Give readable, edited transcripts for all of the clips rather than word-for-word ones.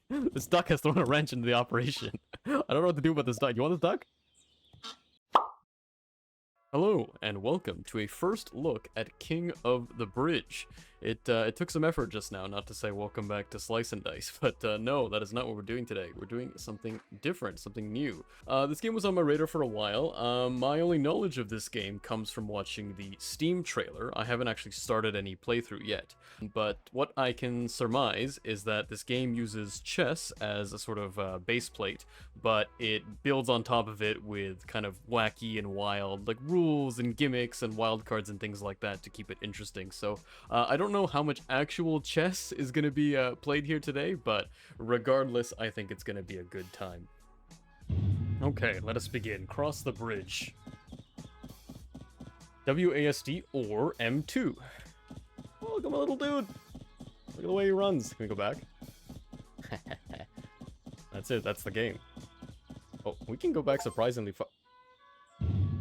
This duck has thrown a wrench into the operation. I don't know what to do about this duck. You want this duck? Hello, and welcome to a first look at King of the Bridge. It took some effort just now not to say welcome back to Slice and Dice, but no, that is not what we're doing today. We're doing something different, something new. This game was on my radar for a while. My only knowledge of this game comes from watching the Steam trailer. I haven't actually started any playthrough yet, but what I can surmise is that this game uses chess as a sort of base plate, but it builds on top of it with kind of wacky and wild, like, rules and gimmicks and wildcards and things like that to keep it interesting. So I don't know how much actual chess is going to be played here today, but regardless, I think it's going to be a good time. Okay, let us begin. Cross the bridge. WASD or M2. Oh, look at my little dude. Look at the way he runs. Can we go back? That's it. That's the game. Oh, we can go back surprisingly far.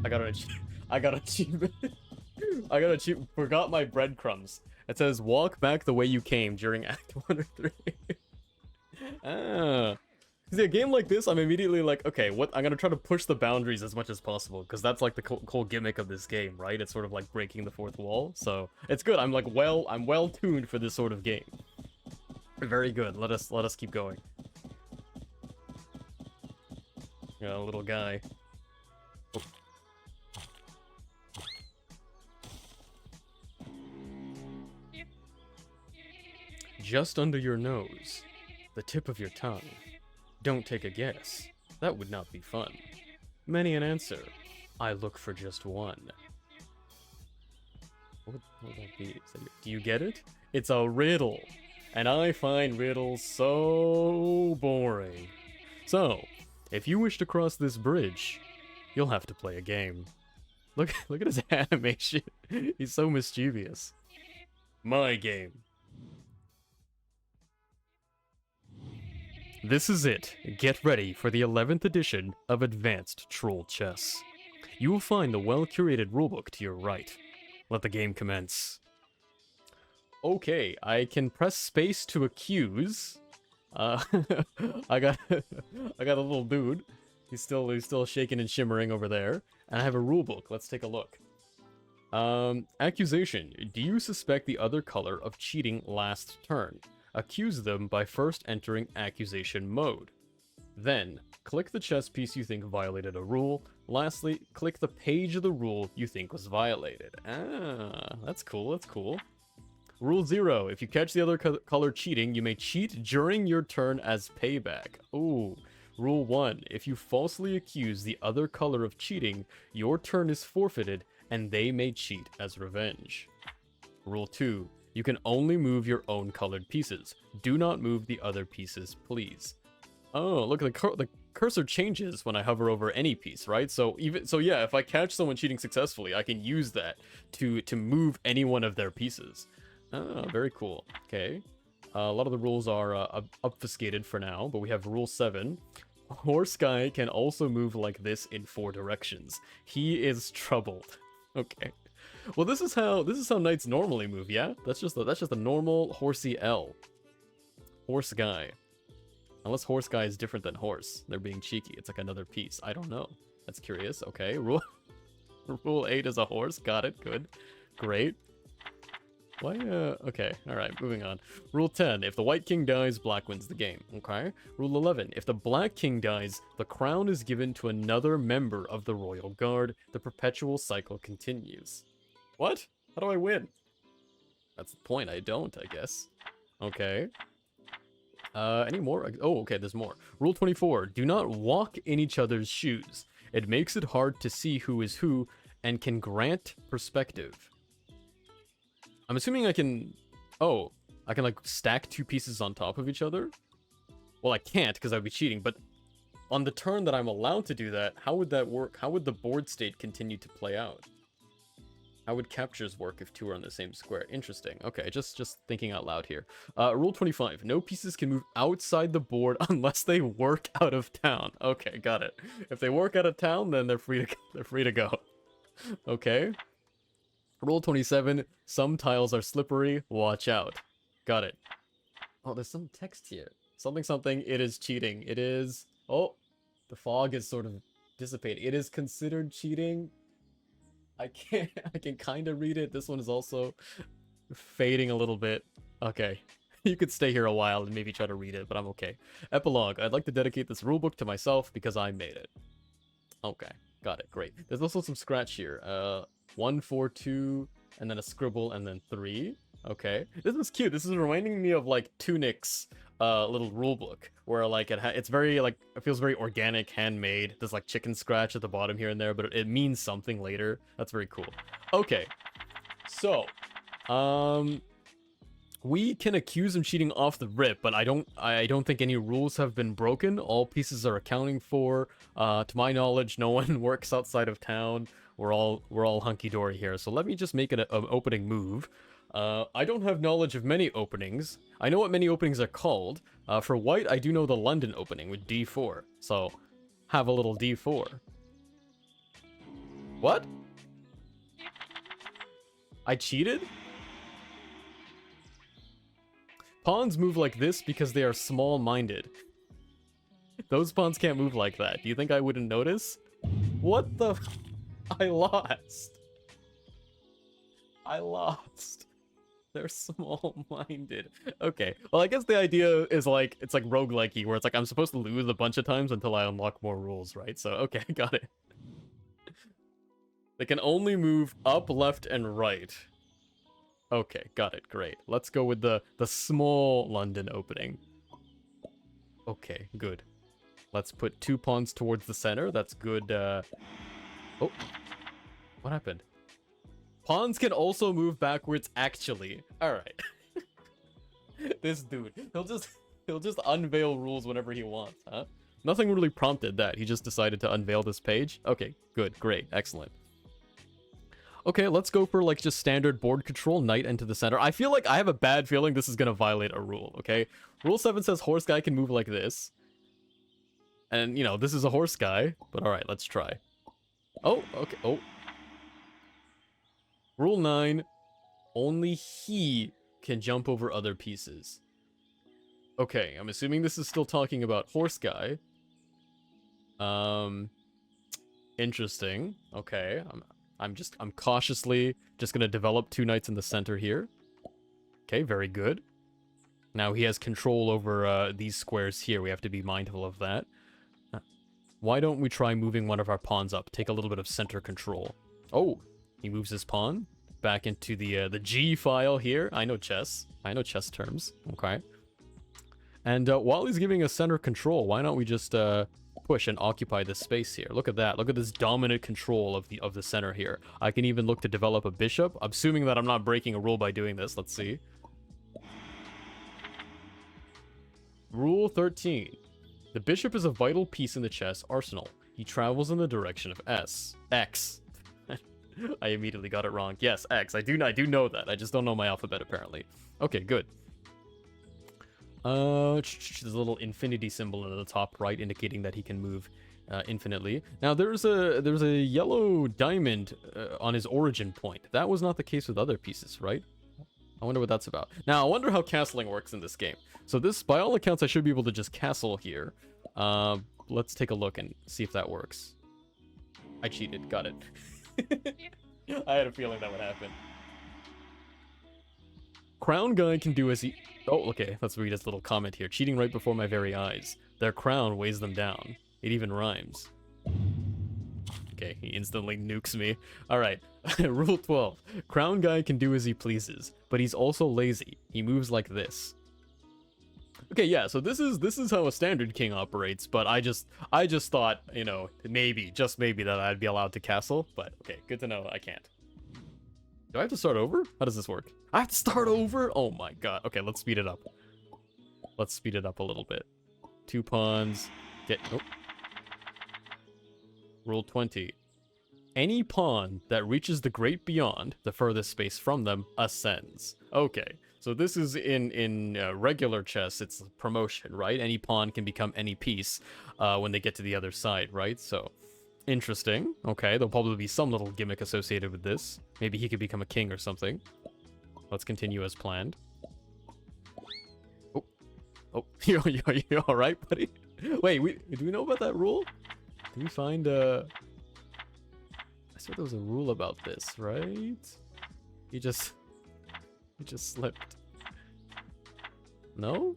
I got an achievement. I got an achievement. Forgot my breadcrumbs. It says, walk back the way you came during Act 1 or 3. Ah. See, a game like this, I'm immediately like, okay, what? I'm gonna try to push the boundaries as much as possible, because that's like the whole gimmick of this game, right? It's sort of like breaking the fourth wall, so it's good. I'm well tuned for this sort of game. Very good. Let us keep going. Yeah, little guy. Oh. Just under your nose, the tip of your tongue. Don't take a guess. That would not be fun. Many an answer. I look for just one. What would that be? Do you get it? It's a riddle. And I find riddles so boring. So, if you wish to cross this bridge, you'll have to play a game. Look at his animation. He's so mischievous. My game. This is it. Get ready for the 11th edition of Advanced Troll Chess. You will find the well-curated rulebook to your right. Let the game commence. Okay, I can press space to accuse. I got a little dude. He's still shaking and shimmering over there. And I have a rulebook. Let's take a look. Accusation. Do you suspect the other color of cheating last turn? Accuse them by first entering accusation mode. Then, click the chess piece you think violated a rule. Lastly, click the page of the rule you think was violated. Ah, that's cool, that's cool. Rule 0. If you catch the other color cheating, you may cheat during your turn as payback. Ooh. Rule 1. If you falsely accuse the other color of cheating, your turn is forfeited, and they may cheat as revenge. Rule 2. You can only move your own colored pieces. Do not move the other pieces, please. Oh, look, the cursor changes when I hover over any piece, right? So yeah, if I catch someone cheating successfully, I can use that to move any one of their pieces. Oh, very cool. Okay. A lot of the rules are obfuscated for now, but we have Rule 7. Horse guy can also move like this in 4 directions. He is troubled. Okay. Well, this is how knights normally move, yeah? That's just a normal horsey L. Horse guy. Unless horse guy is different than horse. They're being cheeky. It's like another piece. I don't know. That's curious. Okay. Rule 8 is a horse. Got it. Good. Great. Why, okay. Alright, moving on. Rule 10. If the white king dies, black wins the game. Okay. Rule 11. If the black king dies, the crown is given to another member of the royal guard. The perpetual cycle continues. What? How do I win? That's the point. I don't, I guess. Okay. Any more? Oh, okay, there's more. Rule 24. Do not walk in each other's shoes. It makes it hard to see who is who and can grant perspective. I'm assuming I can... Oh, I can, like, stack 2 pieces on top of each other? Well, I can't, because I'd be cheating, but on the turn that I'm allowed to do that, how would that work? How would the board state continue to play out? How would captures work if 2 are on the same square? Interesting. Okay, just thinking out loud here. Rule 25. No pieces can move outside the board unless they work out of town. Okay, got it. If they work out of town, then they're free to go. Okay. Rule 27. Some tiles are slippery. Watch out. Got it. Oh, there's some text here. Something something, it is cheating. It is... Oh, the fog is sort of dissipating. It is considered cheating. I can't... I can kind of read it. This one is also fading a little bit. Okay. You could stay here a while and maybe try to read it, but I'm okay. Epilogue. I'd like to dedicate this rulebook to myself because I made it. Okay. Got it. Great. There's also some scratch here. 1, 4, 2, and then a scribble, and then 3. Okay. This is cute. This is reminding me of, like, Tunic's little rulebook, where, like, it's very, like, it feels very organic, handmade. There's, like, chicken scratch at the bottom here and there, but it means something later. That's very cool. Okay. So, we can accuse him cheating off the rip, but I don't think any rules have been broken. All pieces are accounting for. To my knowledge, no one works outside of town. We're all hunky-dory here. So let me just make it an opening move. I don't have knowledge of many openings. I know what many openings are called. For white, I do know the London opening with D4. So have a little D4. What? I cheated? Pawns move like this because they are small-minded. Those pawns can't move like that. Do you think I wouldn't notice? What the... I lost. I lost. They're small-minded. Okay. Well, I guess the idea is like, it's like roguelike-y, where it's like I'm supposed to lose a bunch of times until I unlock more rules, right? So, okay, got it. They can only move up, left, and right. Okay, got it. Great. Let's go with the small London opening. Okay, good. Let's put 2 pawns towards the center. That's good. Oh, what happened? Pawns can also move backwards, actually. All right. This dude, he'll just unveil rules whenever he wants, huh? Nothing really prompted that. He just decided to unveil this page. Okay, good, great, excellent. Okay, let's go for, like, just standard board control, knight into the center. I feel like I have a bad feeling this is gonna violate a rule, okay? Rule 7 says horse guy can move like this. And, you know, this is a horse guy, but alright, let's try. Oh, okay, oh. Rule 9, only he can jump over other pieces. Okay, I'm assuming this is still talking about horse guy. Interesting. Okay, I'm cautiously just gonna develop 2 knights in the center here. Okay, very good. Now he has control over these squares here. We have to be mindful of that. Why don't we try moving one of our pawns up? Take a little bit of center control. Oh, he moves his pawn back into the G file here. I know chess. I know chess terms. Okay. And while he's giving us center control, why don't we just push and occupy this space here? Look at that. Look at this dominant control of the center here. I can even look to develop a bishop. I'm assuming that I'm not breaking a rule by doing this. Let's see. Rule 13. The bishop is a vital piece in the chess arsenal. He travels in the direction of X. I immediately got it wrong. Yes, X. I do know that. I just don't know my alphabet, apparently. Okay, good. There's a little infinity symbol in the top right indicating that he can move infinitely. Now, there's a yellow diamond on his origin point. That was not the case with other pieces, right? I wonder what that's about. Now, I wonder how castling works in this game. So this, by all accounts, I should be able to just castle here. Let's take a look and see if that works. I cheated. Got it. I had a feeling that would happen. Crown guy can do as he... Oh, okay. Let's read his little comment here. Cheating right before my very eyes. Their crown weighs them down. It even rhymes. Okay, he instantly nukes me. Alright, Rule 12. Crown guy can do as he pleases, but he's also lazy. He moves like this. Okay, yeah, so this is how a standard king operates, but I just thought, you know, maybe, just maybe, that I'd be allowed to castle, but okay, good to know I can't. Do I have to start over? How does this work? I have to start over? Oh my god. Okay, let's speed it up. Let's speed it up a little bit. 2 pawns. Oh. Rule 20. Any pawn that reaches the great beyond, the furthest space from them, ascends. Okay, so this is in regular chess, it's promotion, right? Any pawn can become any piece when they get to the other side, right? So, interesting. Okay, there'll probably be some little gimmick associated with this. Maybe he could become a king or something. Let's continue as planned. Oh. Oh, you all right, buddy? Wait, do we know about that rule? Did we find I swear there was a rule about this, right? He just slipped. No?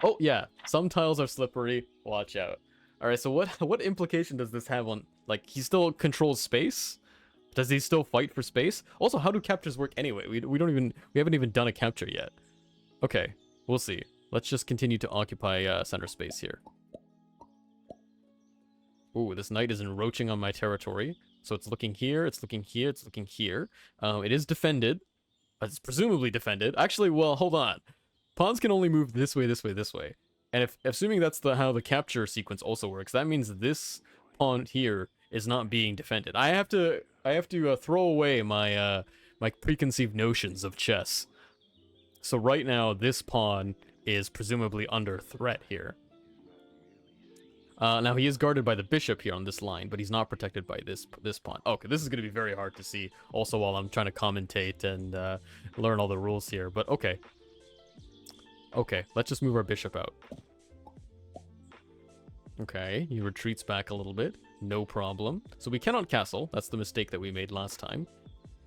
Oh yeah, some tiles are slippery. Watch out. All right, so what implication does this have on, like, he still controls space? Does he still fight for space? Also, how do captures work anyway? We haven't even done a capture yet. Okay, we'll see. Let's just continue to occupy center space here. Ooh, this knight is encroaching on my territory. So it's looking here, it's looking here, it's looking here. It is defended. It's presumably defended. Actually, well, hold on. Pawns can only move this way, this way, this way. And if assuming that's how the capture sequence also works, that means this pawn here is not being defended. I have to throw away my my preconceived notions of chess. So right now, this pawn is presumably under threat here. Now he is guarded by the bishop here on this line, but he's not protected by this pawn. Okay, this is going to be very hard to see also while I'm trying to commentate and learn all the rules here, but okay. Okay, let's just move our bishop out. Okay, he retreats back a little bit. No problem. So we cannot castle. That's the mistake that we made last time.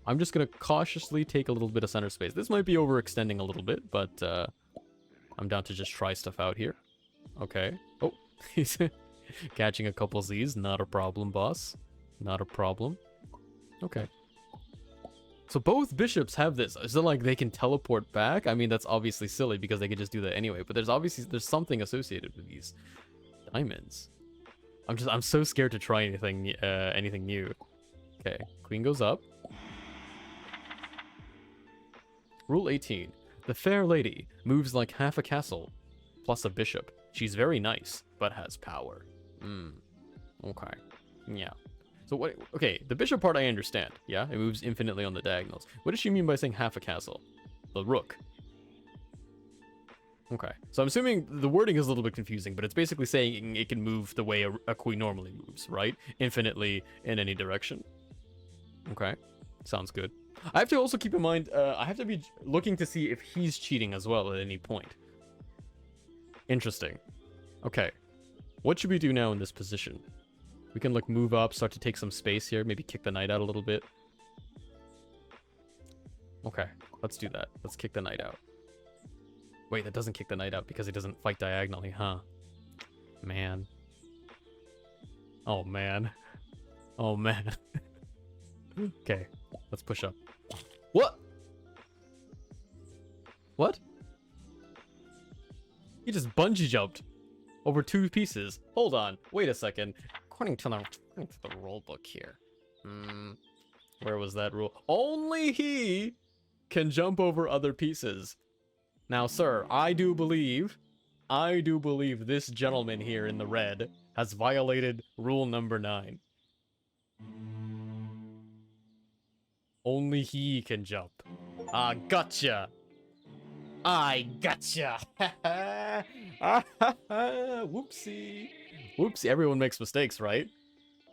I'm just going to cautiously take a little bit of center space. This might be overextending a little bit, but I'm down to just try stuff out here. Okay. Oh, he's catching a couple Z's. Not a problem, boss. Not a problem. Okay. So both bishops have this. Is it like they can teleport back? I mean, that's obviously silly because they could just do that anyway. But there's something associated with these diamonds. I'm so scared to try anything new. Okay, queen goes up. Rule 18. The fair lady moves like half a castle, plus a bishop. She's very nice, but has power. Okay. Yeah. So what? Okay, the bishop part I understand. Yeah, it moves infinitely on the diagonals. What does she mean by saying half a castle? The rook. Okay, so I'm assuming the wording is a little bit confusing, but it's basically saying it can move the way a queen normally moves, right? Infinitely in any direction. Okay, sounds good. I have to also keep in mind, I have to be looking to see if he's cheating as well at any point. Interesting. Okay, what should we do now in this position? We can, like, move up, start to take some space here, maybe kick the knight out a little bit. Okay, let's do that. Let's kick the knight out. Wait, that doesn't kick the knight out because he doesn't fight diagonally, huh? Man. Oh, man. Oh, man. Okay, let's push up. What? What? He just bungee jumped over 2 pieces. Hold on. Wait a second. According to the rule book here. Where was that rule? Only he can jump over other pieces. Now, sir, I do believe this gentleman here in the red has violated rule number 9. Only he can jump. Ah, gotcha. I gotcha. Whoopsie. Whoopsie. Everyone makes mistakes, right?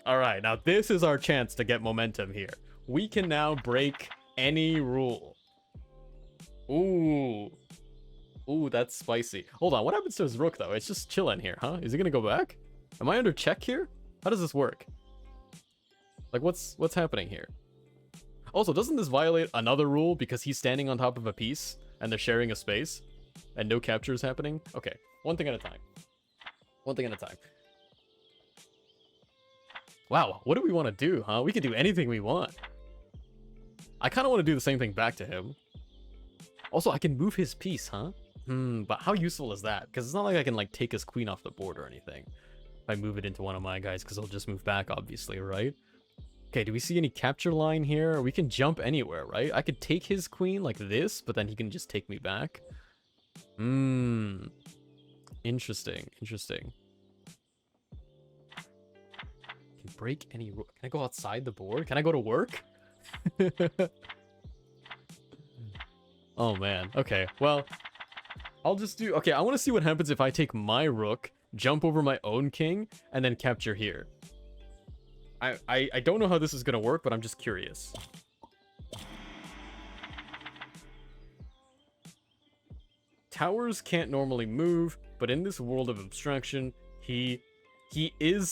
All right, now this is our chance to get momentum here. We can now break any rule. Ooh. Ooh, that's spicy. Hold on, what happens to his rook, though? It's just chilling here, huh? Is he gonna go back? Am I under check here? How does this work? Like, what's happening here? Also, doesn't this violate another rule because he's standing on top of a piece and they're sharing a space and no capture is happening? Okay, one thing at a time. One thing at a time. Wow, what do we want to do, huh? We can do anything we want. I kind of want to do the same thing back to him. Also, I can move his piece, huh? But how useful is that? Because it's not like I can, like, take his queen off the board or anything. If I move it into one of my guys, because he'll just move back, obviously, right? Okay, do we see any capture line here? We can jump anywhere, right? I could take his queen like this, but then he can just take me back. Interesting, interesting. Can break any... Can I go outside the board? Can I go to work? Oh, man. Okay, well... I'll just do... Okay, I want to see what happens if I take my rook, jump over my own king, and then capture here. I don't know how this is going to work, but I'm just curious. Towers can't normally move, but in this world of abstraction, he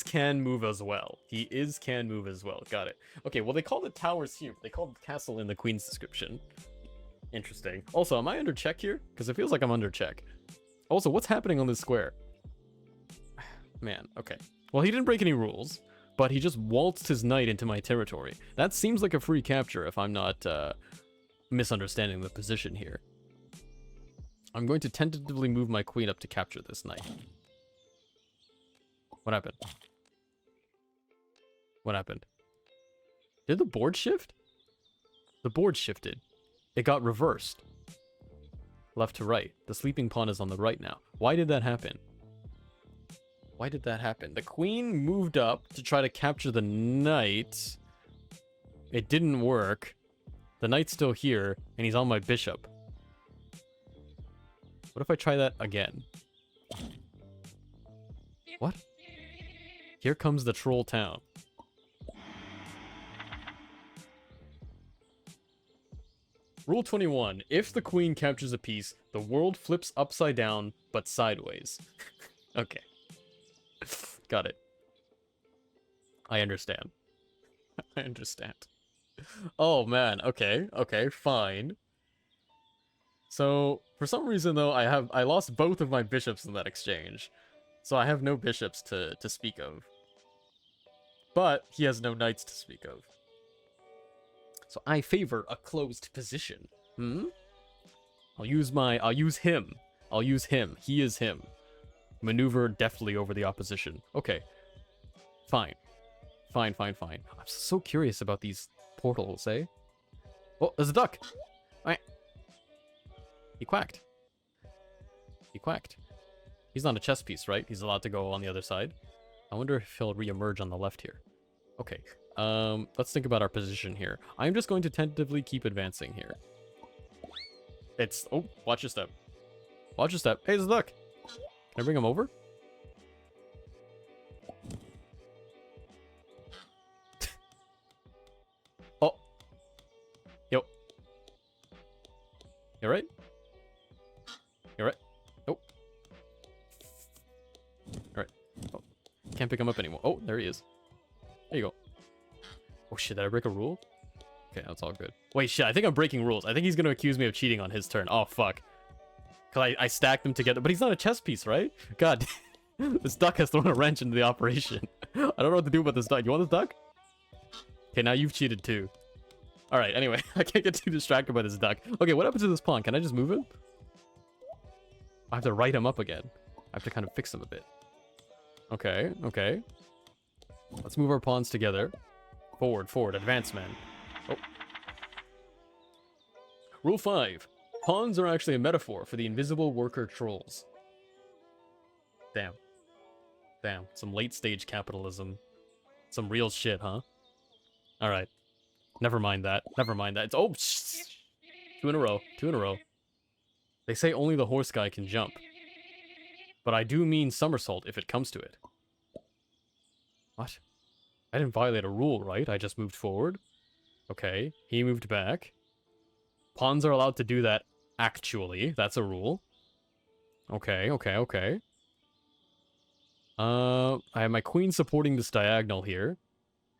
can move as well. He can move as well. Got it. Okay, well, they called it towers here, but they called it castle in the queen's description. Interesting. Also, am I under check here? Because it feels like I'm under check. Also, what's happening on this square? Man, okay. Well, he didn't break any rules, but he just waltzed his knight into my territory. That seems like a free capture if I'm not misunderstanding the position here. I'm going to tentatively move my queen up to capture this knight. What happened? What happened? Did the board shift? The board shifted. It got reversed. Left to right. The sleeping pawn is on the right now. Why did that happen? Why did that happen? The queen moved up to try to capture the knight. It didn't work. The knight's still here, and he's on my bishop. What if I try that again? What? Here comes the troll town. Rule 21. If the queen captures a piece, the world flips upside down, but sideways. Okay. Got it. I understand. I understand. Oh, man. Okay. Okay, fine. So, for some reason, though, I lost both of my bishops in that exchange. So I have no bishops to speak of. But he has no knights to speak of. So I favor a closed position. I'll use him. I'll use him. He is him. Maneuver deftly over the opposition. Okay. Fine. Fine. I'm so curious about these portals, eh? Oh, there's a duck! Alright. He quacked. He's not a chess piece, right? He's allowed to go on the other side. I wonder if he'll re-emerge on the left here. Okay. Let's think about our position here. I'm just going to tentatively keep advancing here. Oh, watch your step. Watch your step. Hey, there's a duck! Can I bring him over? Oh. Yo. You alright? You alright? Oh. Alright. Oh. Can't pick him up anymore. Oh, there he is. There you go. Oh shit, did I break a rule? Okay, that's all good. Wait, shit, I think I'm breaking rules. I think he's gonna accuse me of cheating on his turn. Oh, fuck. Cause I stacked them together, but he's not a chess piece, right? God, this duck has thrown a wrench into the operation. I don't know what to do about this duck. You want this duck? Okay, now you've cheated too. Alright, anyway, I can't get too distracted by this duck. Okay, what happened to this pawn? Can I just move him? I have to write him up again. I have to kind of fix him a bit. Okay. Let's move our pawns together. Forward, advance, man. Oh. Rule 5. Pawns are actually a metaphor for the invisible worker trolls. Damn. Some late-stage capitalism. Some real shit, huh? Alright. Never mind that. It's... Oh! Two in a row. They say only the horse guy can jump. But I do mean somersault if it comes to it. What? I didn't violate a rule, right? I just moved forward. Okay, he moved back. Pawns are allowed to do that, actually. That's a rule. Okay. I have my queen supporting this diagonal here.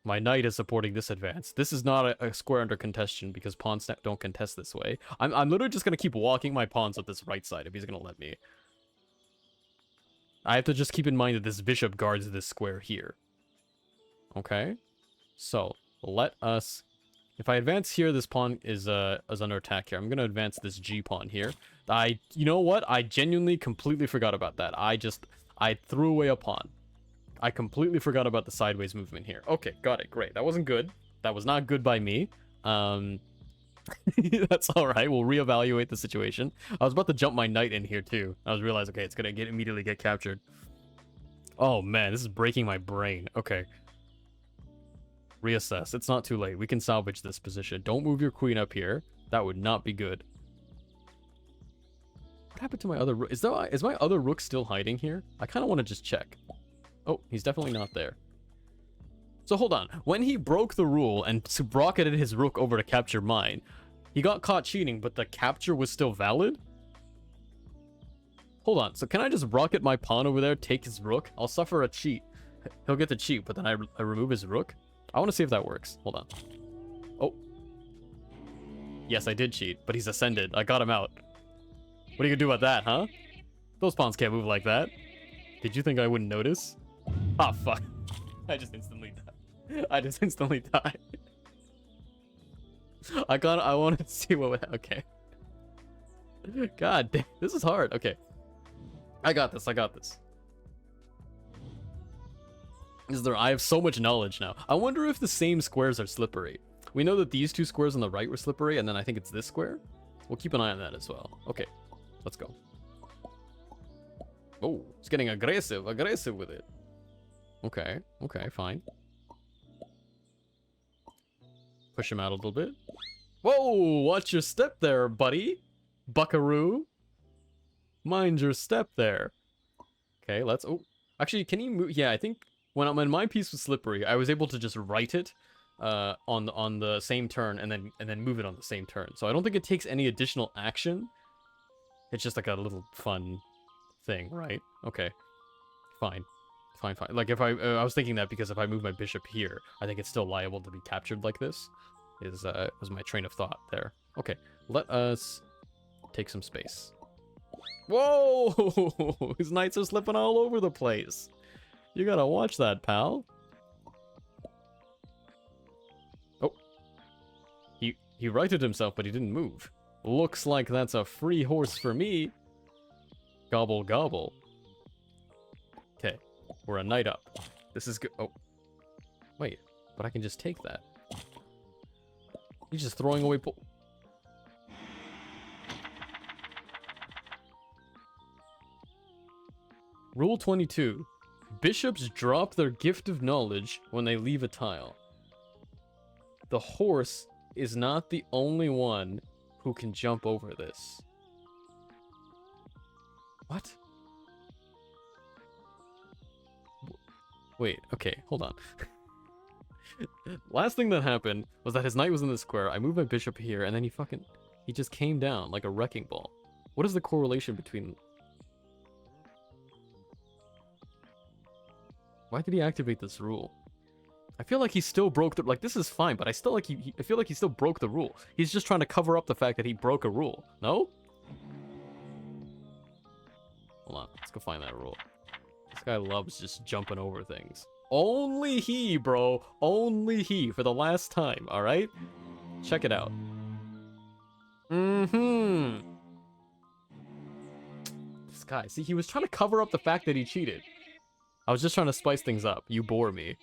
My knight is supporting this advance. This is not a square under contention because pawns don't contest this way. I'm literally just going to keep walking my pawns up this right side if he's going to let me. I have to just keep in mind that this bishop guards this square here. Okay, so let us. If I advance here, this pawn is under attack here. I'm gonna advance this G pawn here. You know what? I genuinely completely forgot about that. I threw away a pawn. I completely forgot about the sideways movement here. Okay, got it. Great. That wasn't good. That was not good by me. That's all right. We'll reevaluate the situation. I was about to jump my knight in here too. I was realizing, okay, it's gonna immediately get captured. Oh man, this is breaking my brain. Okay. Reassess. It's not too late. We can salvage this position. Don't move your queen up here. That would not be good. What happened to my other rook? Is my other rook still hiding here? I kind of want to just check. Oh, he's definitely not there. So hold on. When he broke the rule and rocketed his rook over to capture mine, he got caught cheating, but the capture was still valid? Hold on. So can I just rocket my pawn over there, take his rook? I'll suffer a cheat. He'll get the cheat, but then I remove his rook? I want to see if that works. Hold on. Oh. Yes, I did cheat, but he's ascended. I got him out. What are you gonna do about that, huh? Those pawns can't move like that. Did you think I wouldn't notice? Ah, fuck. I just instantly died. I just instantly died. I wanted to see what would... Okay. God damn, this is hard. Okay. I got this. I have so much knowledge now. I wonder if the same squares are slippery. We know that these two squares on the right were slippery, and then I think it's this square. We'll keep an eye on that as well. Okay, let's go. Oh, it's getting aggressive with it. Okay, fine. Push him out a little bit. Whoa, watch your step there, buddy. Buckaroo. Mind your step there. Okay, let's... Oh, actually, can he move? Yeah, I think when my piece was slippery, I was able to just write it on the same turn and then move it on the same turn. So I don't think it takes any additional action. It's just like a little fun thing, right? Okay, fine. Like if I was thinking that because if I move my bishop here, I think it's still liable to be captured like this. Was my train of thought there. Okay, let us take some space. Whoa! His knights are slipping all over the place. You gotta watch that, pal. Oh. He righted himself, but he didn't move. Looks like that's a free horse for me. Gobble, gobble. Okay, we're a knight up. This is good. Oh. Wait, but I can just take that. He's just throwing away Rule 22. Bishops drop their gift of knowledge when they leave a tile. The horse is not the only one who can jump over this. What? Wait, okay, hold on. Last thing that happened was that his knight was in the square, I moved my bishop here, and then he just came down like a wrecking ball. What is the correlation between... Why did he activate this rule? I feel like he still broke the... Like, this is fine, but I feel like he still broke the rule. He's just trying to cover up the fact that he broke a rule. No? Hold on, let's go find that rule. This guy loves just jumping over things. Only he, bro. Only he for the last time, alright? Check it out. Mm-hmm. This guy, see, he was trying to cover up the fact that he cheated. I was just trying to spice things up. You bore me.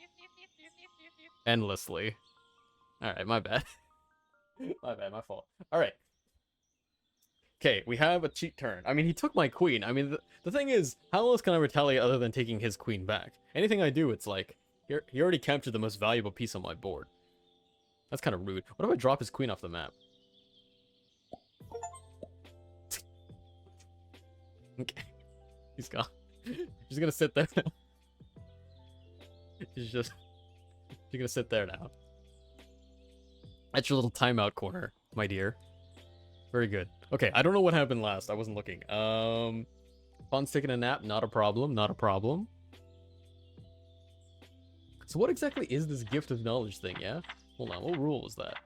Endlessly. Alright, my bad. My bad, my fault. Alright. Okay, we have a cheat turn. I mean, he took my queen. I mean, the thing is, how else can I retaliate other than taking his queen back? Anything I do, it's like, he already captured the most valuable piece on my board. That's kind of rude. What if I drop his queen off the map? Okay. He's gone. He's gonna sit there now. You're gonna sit there now. That's your little timeout corner, my dear. Very good. Okay, I don't know what happened last. I wasn't looking. Pawn's taking a nap. Not a problem. Not a problem. So what exactly is this gift of knowledge thing, yeah? Hold on, what rule was that?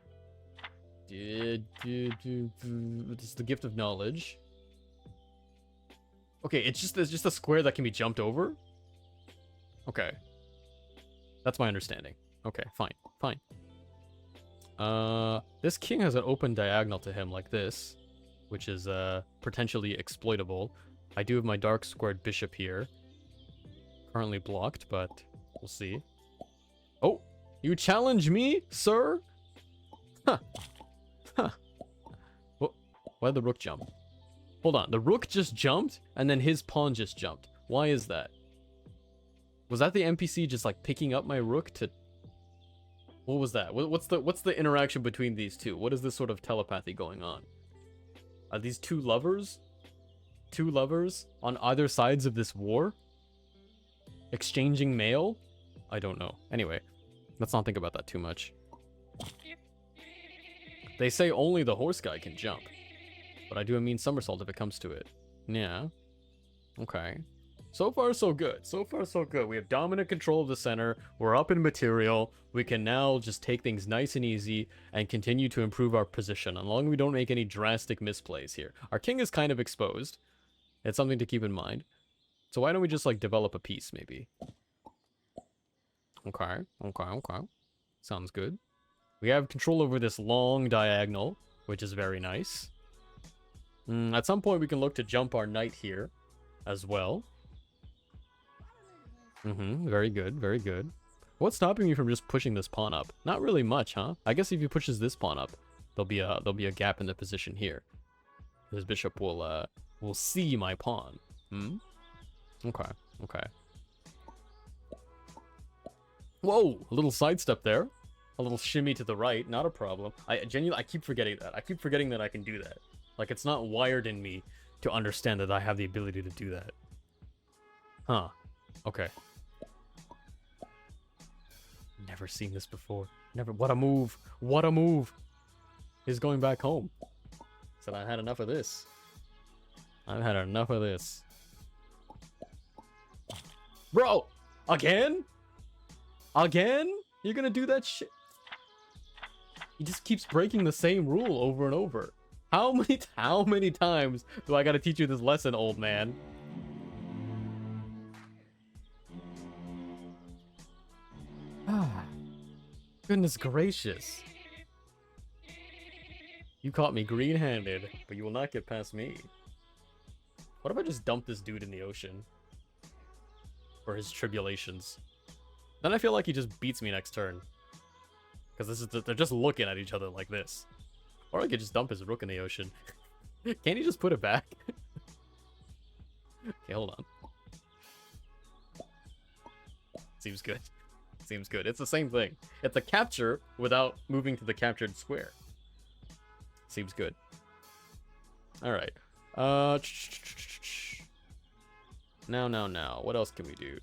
This is the gift of knowledge. Okay, it's just a square that can be jumped over? Okay. That's my understanding. Okay, fine. This king has an open diagonal to him like this, which is potentially exploitable. I do have my dark squared bishop here. Currently blocked, but we'll see. Oh, you challenge me, sir? Huh. Why'd the rook jump? Hold on, the rook just jumped, and then his pawn just jumped. Why is that? Was that the NPC just like picking up my rook to... What was that? What's the interaction between these two? What is this sort of telepathy going on? Are these two lovers? Two lovers on either sides of this war? Exchanging mail? I don't know. Anyway, let's not think about that too much. They say only the horse guy can jump. But I do a mean somersault if it comes to it. Yeah. Okay. So far, so good. So far, so good. We have dominant control of the center. We're up in material. We can now just take things nice and easy and continue to improve our position, as long as we don't make any drastic misplays here. Our king is kind of exposed. It's something to keep in mind. So why don't we just, like, develop a piece, maybe? Okay, okay, okay. Sounds good. We have control over this long diagonal, which is very nice. At some point, we can look to jump our knight here as well. Very good, very good. What's stopping me from just pushing this pawn up? Not really much, huh? I guess if he pushes this pawn up, there'll be a gap in the position here. His bishop will see my pawn. Okay, okay. Whoa, a little sidestep there. A little shimmy to the right, not a problem. I keep forgetting that. I keep forgetting that I can do that. Like, it's not wired in me to understand that I have the ability to do that. Huh. Okay. Never seen this before. Never. What a move. What a move. He's going back home. Said I had enough of this. I've had enough of this. Bro! Again? Again? You're gonna do that shit? He just keeps breaking the same rule over and over. How many times do I gotta teach you this lesson, old man? Ah, goodness gracious. You caught me green-handed, but you will not get past me. What if I just dump this dude in the ocean? For his tribulations. Then I feel like he just beats me next turn. Because they're just looking at each other like this. Or I could just dump his rook in the ocean. Can't he just put it back? Okay, hold on. Seems good. Seems good. It's the same thing. It's a capture without moving to the captured square. Seems good. Alright. Now. What else can we do?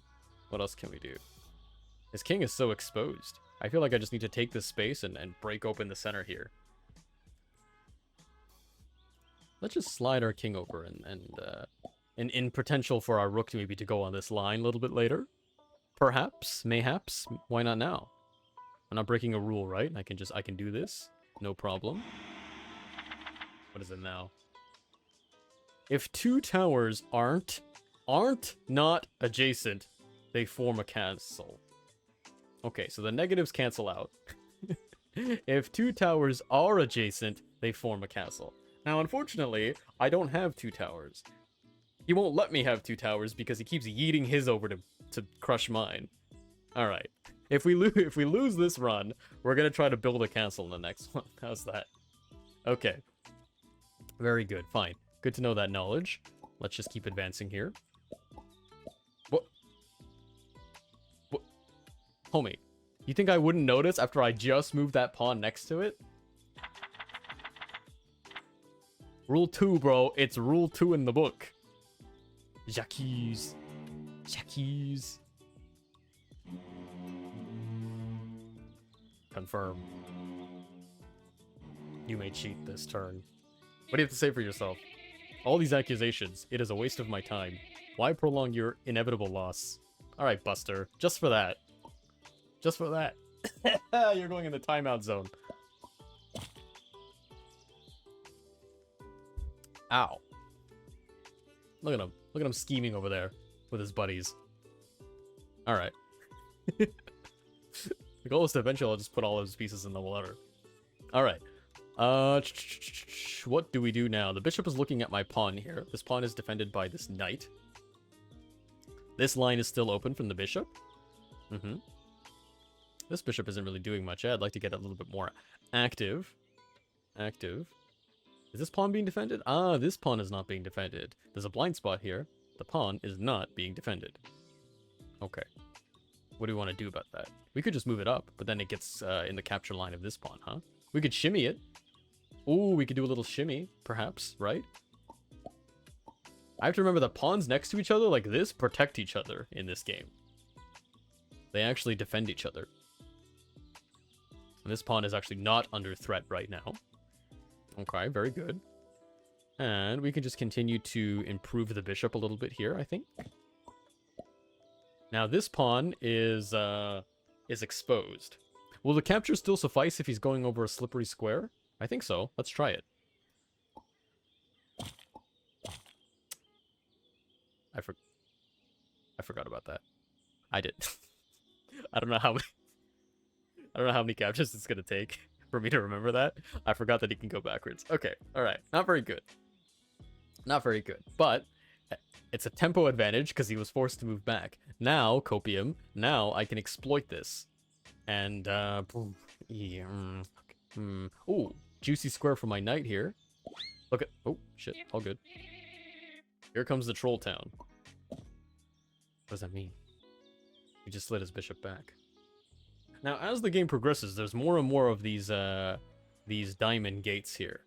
What else can we do? His king is so exposed. I feel like I just need to take this space and break open the center here. Let's just slide our king over and in potential for our rook to maybe to go on this line a little bit later. Perhaps, mayhaps, why not now? I'm not breaking a rule, right? I can do this, no problem. What is it now? If two towers aren't not adjacent, they form a castle. Okay, so the negatives cancel out. If two towers are adjacent, they form a castle. Now, unfortunately, I don't have two towers. He won't let me have two towers because he keeps yeeting his over to crush mine. All right. If we lose this run, we're gonna try to build a castle in the next one. How's that? Okay. Very good. Fine. Good to know that knowledge. Let's just keep advancing here. What? Homie, you think I wouldn't notice after I just moved that pawn next to it? Rule 2, bro. It's rule 2 in the book. Jacques. Confirm. You may cheat this turn. What do you have to say for yourself? All these accusations. It is a waste of my time. Why prolong your inevitable loss? Alright, Buster. Just for that. Just for that. You're going in the timeout zone. Ow. Look at him. Look at him scheming over there with his buddies. Alright. The goal is to eventually I'll just put all those pieces in the water. Alright. What do we do now? The bishop is looking at my pawn here. This pawn is defended by this knight. This line is still open from the bishop. This bishop isn't really doing much. I'd like to get a little bit more active. Is this pawn being defended? Ah, this pawn is not being defended. There's a blind spot here. The pawn is not being defended. Okay. What do we want to do about that? We could just move it up, but then it gets in the capture line of this pawn, huh? We could shimmy it. Ooh, we could do a little shimmy, perhaps, right? I have to remember that pawns next to each other like this protect each other in this game. They actually defend each other. And this pawn is actually not under threat right now. Okay, very good. And we can just continue to improve the bishop a little bit here, I think. Now this pawn is exposed. Will the capture still suffice if he's going over a slippery square? I think so. Let's try it. I forgot about that. I did. I don't know how many captures it's gonna take for me to remember that. I forgot that he can go backwards. Okay, all right. Not very good. Not very good. But it's a tempo advantage because he was forced to move back. Now, Copium, now I can exploit this. And, ooh, juicy square for my knight here. Look at, oh, shit, all good. Here comes the Troll Town. What does that mean? He just slid his bishop back. Now, as the game progresses, there's more and more of these diamond gates here.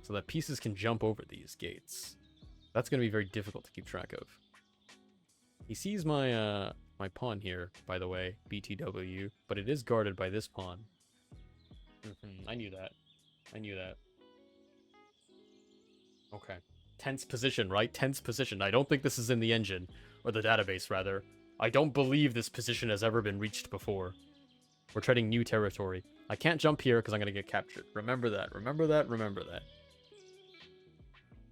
So that pieces can jump over these gates. That's going to be very difficult to keep track of. He sees my my pawn here, by the way, BTW, but it is guarded by this pawn. I knew that. I knew that. Okay. Tense position, right? Tense position. I don't think this is in the engine, or the database, rather. I don't believe this position has ever been reached before. We're treading new territory. I can't jump here because I'm going to get captured. Remember that. Remember that. Remember that.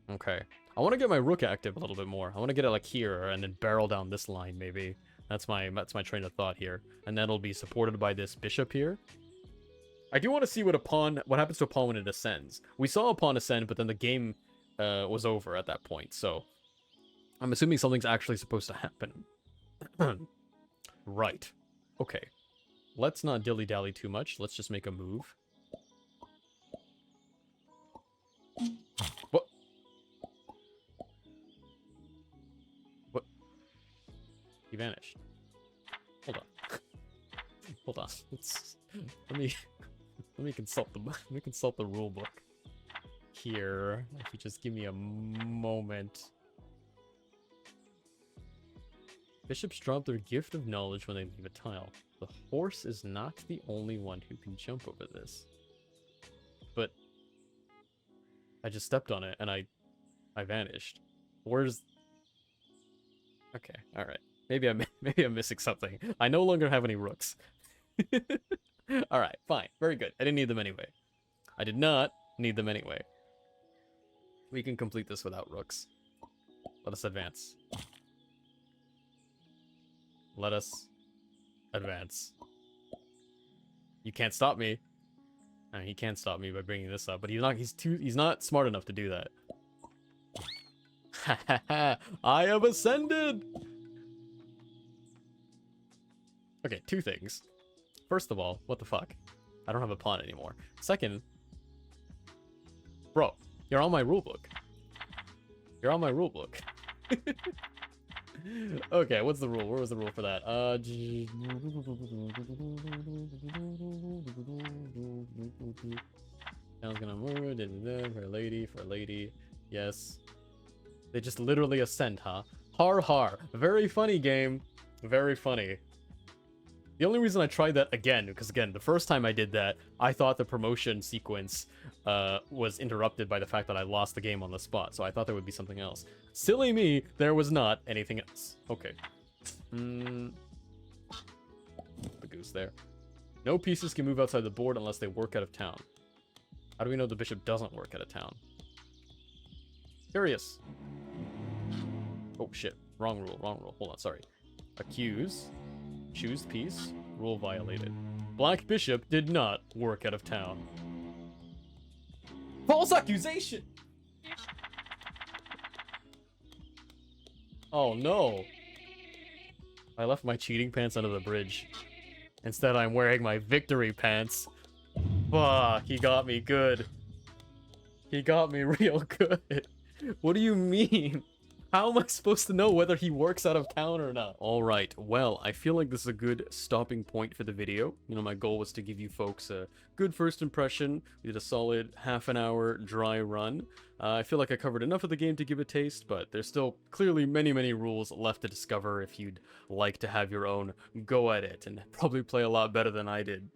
Okay. I want to get my rook active a little bit more. I want to get it like here and then barrel down this line maybe. That's my train of thought here. And that'll be supported by this bishop here. I do want to see what happens to a pawn when it ascends. We saw a pawn ascend, but then the game was over at that point. So I'm assuming something's actually supposed to happen. Right. Okay. Let's not dilly-dally too much. Let's just make a move. What? What? He vanished. Hold on. Hold on. Let me consult the rule book here. If you just give me a moment. Bishops drop their gift of knowledge when they leave a tile. The horse is not the only one who can jump over this. But I just stepped on it and I vanished. Where's... Okay, alright. Maybe I'm missing something. I no longer have any rooks. Alright, fine. Very good. I didn't need them anyway. I did not need them anyway. We can complete this without rooks. Let us advance. Let us advance. You can't stop me. I mean, he can't stop me by bringing this up, but he's not smart enough to do that. I have ascended. Okay, two things. First of all, what the fuck? I don't have a pawn anymore. Second, bro, you're on my rulebook. You're on my rulebook. Okay, what's the rule? Where was the rule for that? Town's gonna move, for a lady, yes. They just literally ascend, huh? Har har. Very funny game. Very funny. The only reason I tried that again, because again, the first time I did that, I thought the promotion sequence was interrupted by the fact that I lost the game on the spot, so I thought there would be something else. Silly me, there was not anything else. Okay. The goose there. No pieces can move outside the board unless they work out of town. How do we know the bishop doesn't work out of town? Curious. Oh shit, wrong rule, wrong rule. Hold on, sorry. Accuse. Choose piece. Rule violated. Black bishop did not work out of town. False accusation! Oh no. I left my cheating pants under the bridge. Instead, I'm wearing my victory pants. Fuck, he got me good. He got me real good. What do you mean? How am I supposed to know whether he works out of town or not? Alright, well, I feel like this is a good stopping point for the video. You know, my goal was to give you folks a good first impression. We did a solid half an hour dry run. I feel like I covered enough of the game to give a taste, but there's still clearly many, many rules left to discover if you'd like to have your own go at it and probably play a lot better than I did.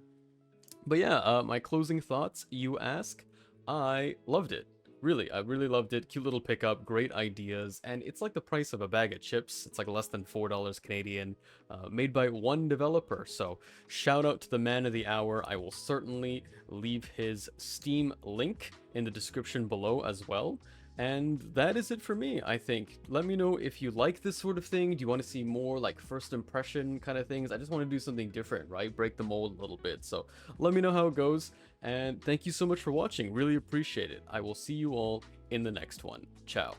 But yeah, my closing thoughts, you ask. I loved it. Really, I really loved it. Cute little pickup, great ideas, and it's like the price of a bag of chips. It's like less than $4 Canadian, made by one developer. So shout out to the man of the hour. I will certainly leave his Steam link in the description below as well. And that is it for me, I think. Let me know if you like this sort of thing. Do you want to see more like first impression kind of things? I just want to do something different, right? Break the mold a little bit. So let me know how it goes. And thank you so much for watching. Really appreciate it. I will see you all in the next one. Ciao.